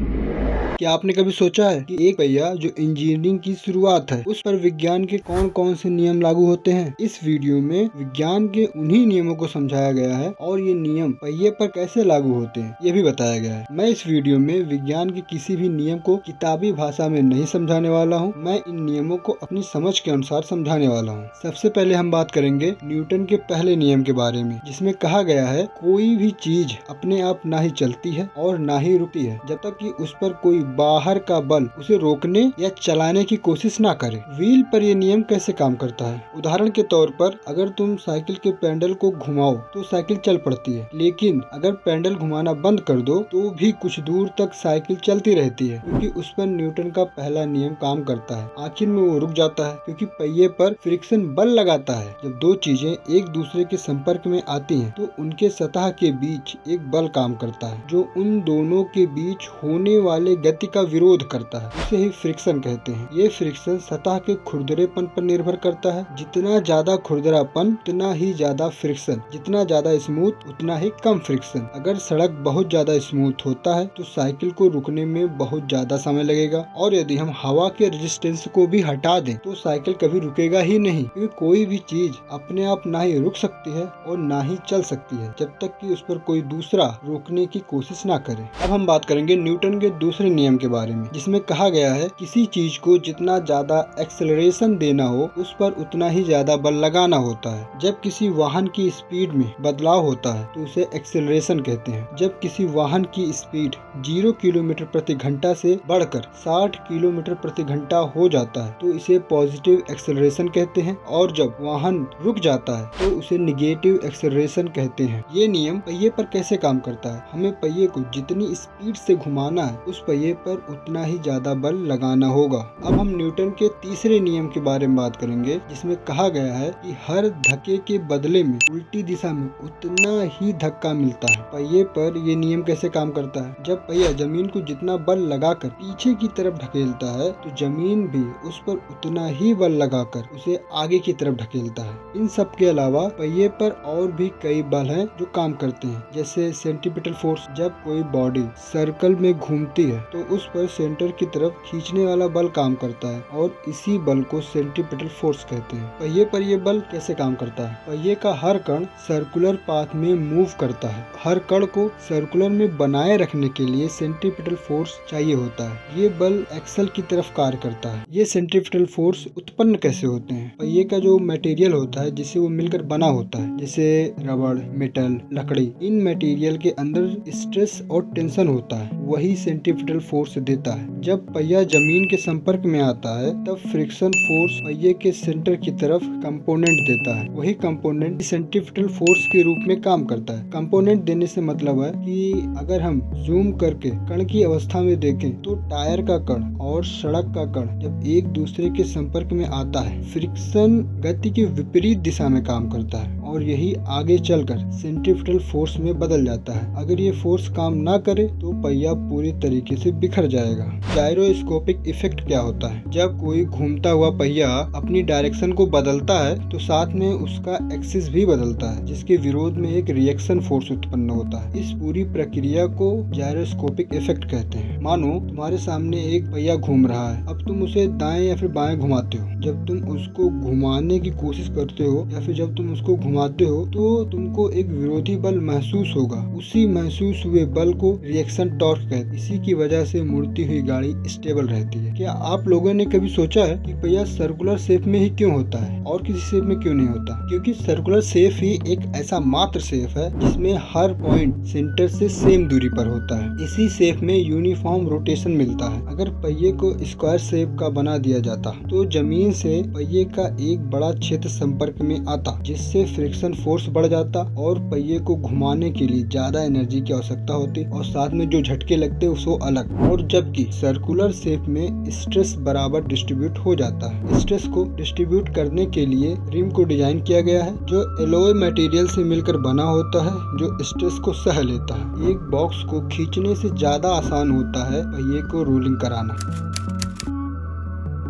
क्या आपने कभी सोचा है कि एक पहिया जो इंजीनियरिंग की शुरुआत है, उस पर विज्ञान के कौन कौन से नियम लागू होते हैं। इस वीडियो में विज्ञान के उन्हीं नियमों को समझाया गया है और ये नियम पहिए पर कैसे लागू होते हैं ये भी बताया गया है। मैं इस वीडियो में विज्ञान के किसी भी नियम को किताबी भाषा में नहीं समझाने वाला हूँ। मैं इन नियमों को अपनी समझ के अनुसार समझाने वाला हूँ। सबसे पहले हम बात करेंगे न्यूटन के पहले नियम के बारे में, जिसमें कहा गया है कोई भी चीज अपने आप ना ही चलती है और ना ही रुकती है जब तक कि उस पर कोई बाहर का बल उसे रोकने या चलाने की कोशिश ना करे। व्हील पर यह नियम कैसे काम करता है? उदाहरण के तौर पर अगर तुम साइकिल के पैडल को घुमाओ तो साइकिल चल पड़ती है, लेकिन अगर पैडल घुमाना बंद कर दो तो भी कुछ दूर तक साइकिल चलती रहती है, क्योंकि उस पर न्यूटन का पहला नियम काम करता है। आखिर में वो रुक जाता है क्योंकि पहिए पर फ्रिक्शन बल लगाता है। जब दो चीजें एक दूसरे के संपर्क में आती हैं तो उनके सतह के बीच एक बल काम करता है जो उन दोनों के बीच होने वाले गति का विरोध करता है। उसे ही फ्रिक्शन कहते हैं। ये फ्रिक्शन सतह के खुरदरेपन पर निर्भर करता है। जितना ज्यादा खुरदरापन उतना ही ज्यादा फ्रिक्शन, जितना ज्यादा स्मूथ उतना ही कम फ्रिक्शन। अगर सड़क बहुत ज्यादा स्मूथ होता है तो साइकिल को रुकने में बहुत ज्यादा समय लगेगा, और यदि हम हवा के रेजिस्टेंस को भी हटा दें तो साइकिल कभी रुकेगा ही नहीं, क्योंकि कोई भी चीज अपने आप ना ही रुक सकती है और ना ही चल सकती है जब तक कि उस पर कोई दूसरा रोकने की कोशिश ना करे। अब हम बात करेंगे न्यूटन के दूसरे नियम के बारे में, जिसमें कहा गया है किसी चीज को जितना ज्यादा एक्सेलरेशन देना हो उस पर उतना ही ज्यादा बल लगाना होता है। जब किसी वाहन की स्पीड में बदलाव होता है तो उसे एक्सेलरेशन कहते हैं। जब किसी वाहन की स्पीड 0 किलोमीटर प्रति घंटा से बढ़कर 60 किलोमीटर प्रति घंटा हो जाता है तो इसे पॉजिटिव एक्सेलरेशन कहते हैं, और जब वाहन रुक जाता है तो उसे निगेटिव एक्सेलरेशन कहते हैं। ये नियम पहिए पर कैसे काम करता है? हमें पहिए को जितनी स्पीड से घुमाना है उस पहिए पर उतना ही ज्यादा बल लगाना होगा। अब हम न्यूटन के तीसरे नियम के बारे में बात करेंगे, जिसमें कहा गया है कि हर धक्के के बदले में उल्टी दिशा में उतना ही धक्का मिलता है। पहिए पर यह नियम कैसे काम करता है? जब पहिया जमीन को जितना बल लगाकर पीछे की तरफ ढकेलता है तो जमीन भी उस पर उतना ही बल लगाकर उसे आगे की तरफ ढकेलता है। इन सब के अलावा पहिए पर और भी कई बल हैं जो काम करते हैं, जैसे सेंट्रीपिटल फोर्स। जब कोई बॉडी सर्कल में घूमती है तो उस पर सेंटर की तरफ खींचने वाला बल काम करता है और इसी बल को सेंट्रीपिटल फोर्स कहते हैं। पहिए पर यह बल कैसे काम करता है? पहिए का हर कण सर्कुलर पाथ में मूव करता है। हर कण को सर्कुलर में बनाए रखने के लिए सेंट्रीपिटल फोर्स चाहिए होता है। ये बल एक्सल की तरफ कार्य करता है। ये सेंट्रीपिटल फोर्स उत्पन्न कैसे होते हैं? पहिए का जो मटेरियल होता है जिससे वो मिलकर बना होता है, जैसे रबड़, मेटल, लकड़ी, इन मटेरियल के अंदर स्ट्रेस और टेंशन होता है, वही सेंट्रीपिटल फोर्स देता है। जब पहिया जमीन के संपर्क में आता है तब फ्रिक्शन फोर्स पहिए के सेंटर की तरफ कंपोनेंट देता है। वही कंपोनेंट सेंट्रीपिटल फोर्स के रूप में काम करता है। कंपोनेंट देने से मतलब है कि अगर हम जूम करके कण की अवस्था में देखें तो टायर का कण और सड़क का कण जब एक दूसरे के संपर्क में आता है, फ्रिक्शन गति के विपरीत दिशा में काम करता है और यही आगे चलकर सेंट्रीपिटल फोर्स में बदल जाता है। अगर ये फोर्स काम ना करे तो पहिया पूरी तरीके से बिखर जाएगा। जायरोस्कोपिक इफेक्ट क्या होता है? जब कोई घूमता हुआ पहिया अपनी डायरेक्शन को बदलता है तो साथ में उसका एक्सिस भी बदलता है, जिसके विरोध में एक रिएक्शन फोर्स उत्पन्न होता है। इस पूरी प्रक्रिया को जायरोस्कोपिक इफेक्ट कहते हैं। मानो तुम्हारे सामने एक पहिया घूम रहा है, अब तुम उसे दाएं या फिर बाएं घुमाते हो। जब तुम उसको घुमाने की कोशिश करते हो या फिर जब तुम उसको घुमाते हो तो तुमको एक विरोधी बल महसूस होगा। उसी महसूस हुए बल को रिएक्शन टॉर्क कहते हैं। इसी की वजह से मुड़ती हुई गाड़ी स्टेबल रहती है। क्या आप लोगों ने कभी सोचा है कि पहिया सर्कुलर शेप में ही क्यों होता है और किसी शेप में क्यों नहीं होता? क्योंकि सर्कुलर शेप ही एक ऐसा मात्र शेप है जिसमें हर पॉइंट सेंटर से सेम दूरी पर होता है। इसी शेप में यूनिफॉर्म रोटेशन मिलता है। अगर पहिए को स्क्वायर शेप का बना दिया जाता तो जमीन से पहिए का एक बड़ा क्षेत्र संपर्क में आता, जिससे फ्रिक्शन फोर्स बढ़ जाता और पहिए को घुमाने के लिए ज्यादा एनर्जी की आवश्यकता होती और साथ में जो झटके लगते वो अलग। और जबकि सर्कुलर शेप में स्ट्रेस बराबर डिस्ट्रीब्यूट हो जाता है। स्ट्रेस को डिस्ट्रीब्यूट करने के लिए रिम को डिजाइन किया गया है जो एलॉय मटेरियल से मिलकर बना होता है, जो स्ट्रेस को सह लेता है। एक बॉक्स को खींचने से ज्यादा आसान होता है पहिए को रोलिंग कराना।